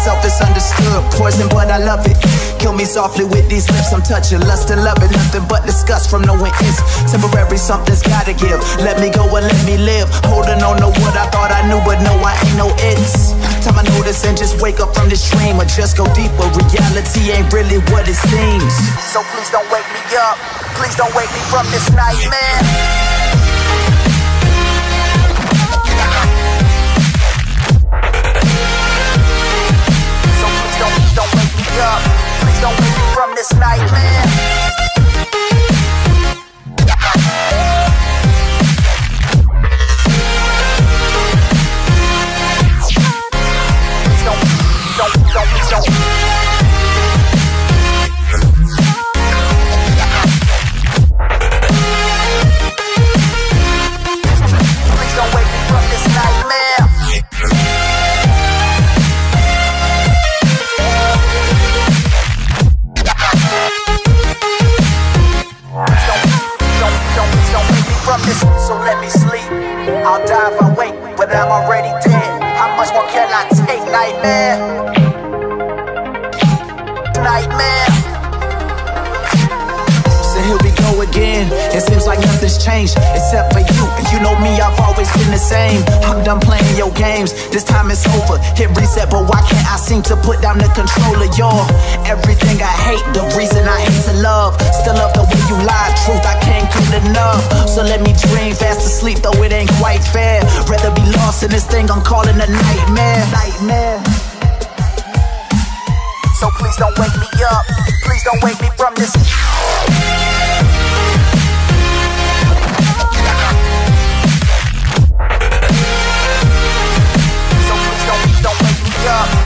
myself, it's understood. Poison, but I love it. Kill me softly with these lips I'm touching. Lust and love it, nothing but disgust from knowing it's temporary, something's gotta give. Let me go and let me live. Holding on to what I thought I knew, but no, I ain't no it's. Time I notice and just wake up from this dream, or just go deeper. Reality ain't really what it seems. So please don't wake me up. Please don't wake me from this nightmare. Don't wake me up. Please don't wake me from this nightmare. Please don't. Please don't. Please don't wake me from this nightmare. From this, so let me sleep. I'll die if I wake, but I'm already dead. How much more can I take? Nightmare. Nightmare. So here we go again. It seems like nothing's changed except for you. And you know me, I've always been the same. I'm done playing your games. This time it's over. Hit reset, but why can't I seem to put down the controller? You're everything I hate, the reason I hate to love. Still love the way you lie, truth I can't get enough. So let me dream fast asleep, though it ain't quite fair. Rather be lost in this thing I'm calling a nightmare. Nightmare. So please don't wake me up. Please don't wake me from this.